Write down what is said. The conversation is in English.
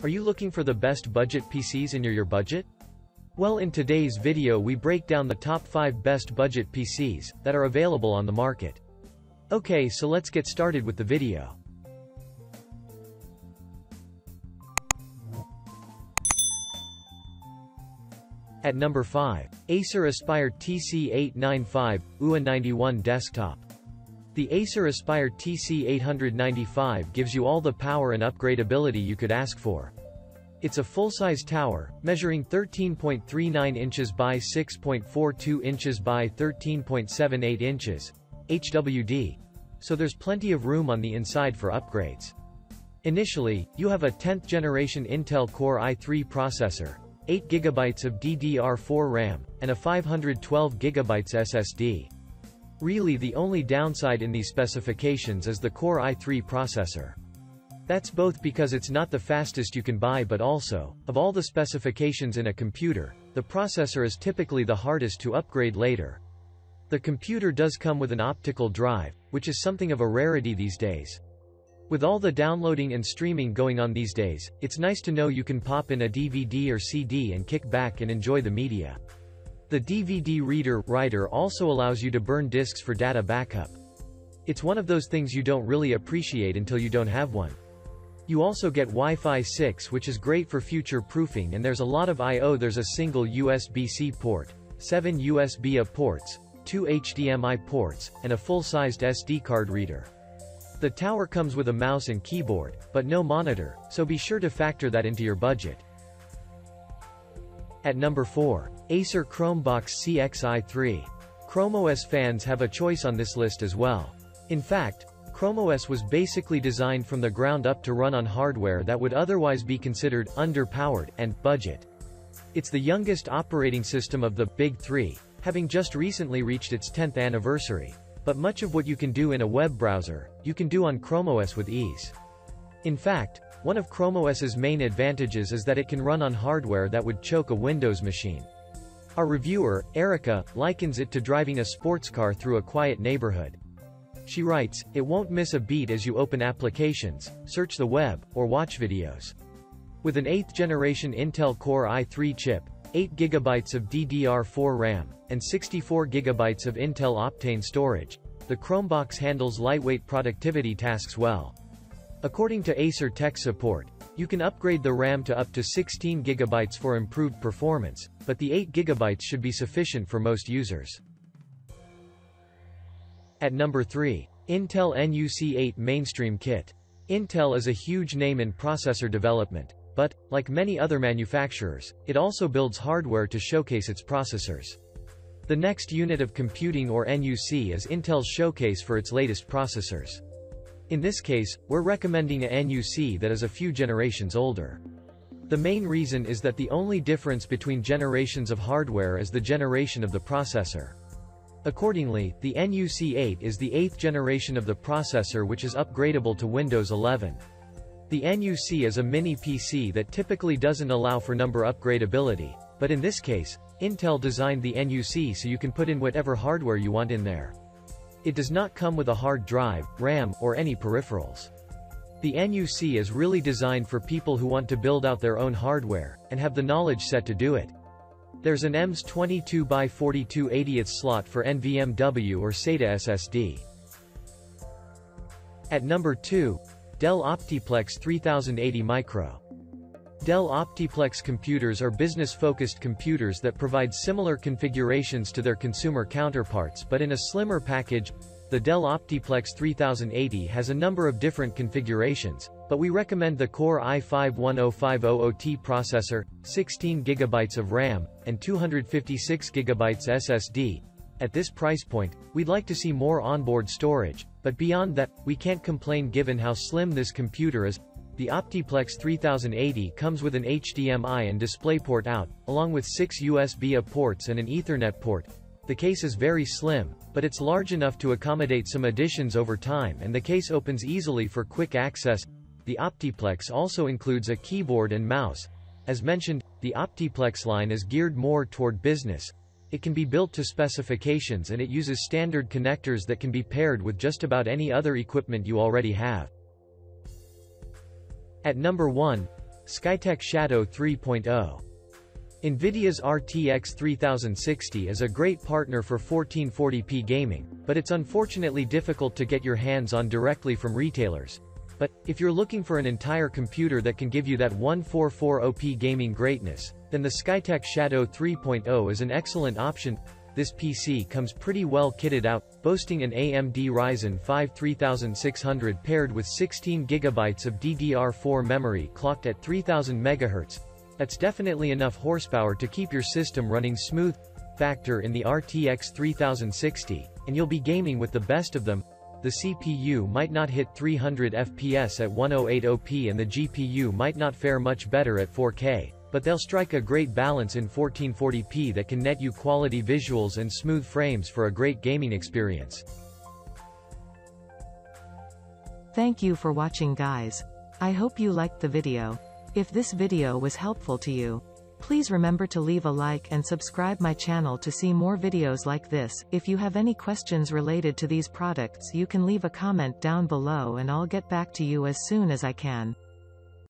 Are you looking for the best budget PCs in your budget? Well, in today's video we break down the top 5 best budget PCs that are available on the market. Okay, so let's get started with the video. At number 5. Acer Aspire TC895 UA91 Desktop. The Acer Aspire TC895 gives you all the power and upgradability you could ask for. It's a full-size tower, measuring 13.39 inches by 6.42 inches by 13.78 inches, HWD, so there's plenty of room on the inside for upgrades. Initially, you have a 10th generation Intel Core i3 processor, 8GB of DDR4 RAM, and a 512GB SSD. Really, the only downside in these specifications is the Core i3 processor. That's both because it's not the fastest you can buy, but also, of all the specifications in a computer, the processor is typically the hardest to upgrade later. The computer does come with an optical drive, which is something of a rarity these days. With all the downloading and streaming going on these days, it's nice to know you can pop in a DVD or CD and kick back and enjoy the media. The DVD reader/writer also allows you to burn disks for data backup. It's one of those things you don't really appreciate until you don't have one. You also get Wi-Fi 6, which is great for future proofing, and there's a lot of I/O. There's a single USB-C port, 7 USB-A ports, 2 HDMI ports, and a full-sized SD card reader. The tower comes with a mouse and keyboard, but no monitor, so be sure to factor that into your budget. At number 4. Acer Chromebox CXi3. ChromeOS fans have a choice on this list as well. In fact, ChromeOS was basically designed from the ground up to run on hardware that would otherwise be considered underpowered and budget. It's the youngest operating system of the Big Three, having just recently reached its 10th anniversary. But much of what you can do in a web browser, you can do on ChromeOS with ease. In fact, one of ChromeOS's main advantages is that it can run on hardware that would choke a Windows machine. Our reviewer, Erica, likens it to driving a sports car through a quiet neighborhood. She writes, "It won't miss a beat as you open applications, search the web, or watch videos." With an 8th generation Intel Core i3 chip, 8GB of DDR4 RAM, and 64GB of Intel Optane storage, the Chromebox handles lightweight productivity tasks well. According to Acer Tech Support, you can upgrade the RAM to up to 16GB for improved performance, but the 8GB should be sufficient for most users. At number 3. Intel NUC8 Mainstream Kit. Intel is a huge name in processor development, but, like many other manufacturers, it also builds hardware to showcase its processors. The next unit of computing, or NUC, is Intel's showcase for its latest processors. In this case, we're recommending a NUC that is a few generations older. The main reason is that the only difference between generations of hardware is the generation of the processor. Accordingly, the NUC8 is the 8th generation of the processor, which is upgradable to Windows 11. The NUC is a mini PC that typically doesn't allow for number upgradability, but in this case, Intel designed the NUC so you can put in whatever hardware you want in there. It does not come with a hard drive, RAM, or any peripherals. The NUC is really designed for people who want to build out their own hardware, and have the knowledge set to do it. There's an EMS 22x42/80 slot for NVMe or SATA SSD. At number 2. Dell OptiPlex 3080 Micro. Dell OptiPlex computers are business-focused computers that provide similar configurations to their consumer counterparts, but in a slimmer package. The Dell OptiPlex 3080 has a number of different configurations, but we recommend the Core i5-10500T processor, 16GB of RAM, and 256GB SSD. At this price point, we'd like to see more onboard storage, but beyond that, we can't complain given how slim this computer is. The OptiPlex 3080 comes with an HDMI and DisplayPort out, along with 6 USB-A ports and an Ethernet port. The case is very slim, but it's large enough to accommodate some additions over time, and the case opens easily for quick access. The OptiPlex also includes a keyboard and mouse. As mentioned, the OptiPlex line is geared more toward business. It can be built to specifications, and it uses standard connectors that can be paired with just about any other equipment you already have. At number 1. Skytech Shadow 3.0. NVIDIA's RTX 3060 is a great partner for 1440p gaming, but it's unfortunately difficult to get your hands on directly from retailers. But, if you're looking for an entire computer that can give you that 1440p gaming greatness, then the Skytech Shadow 3.0 is an excellent option. This PC comes pretty well kitted out, boasting an AMD Ryzen 5 3600 paired with 16GB of DDR4 memory clocked at 3000 MHz. That's definitely enough horsepower to keep your system running smooth. Factor in the RTX 3060, and you'll be gaming with the best of them. The CPU might not hit 300 FPS at 1080p and the GPU might not fare much better at 4K, but they'll strike a great balance in 1440p that can net you quality visuals and smooth frames for a great gaming experience. Thank you for watching, guys. I hope you liked the video. If this video was helpful to you, please remember to leave a like and subscribe my channel to see more videos like this. If you have any questions related to these products, you can leave a comment down below and I'll get back to you as soon as I can.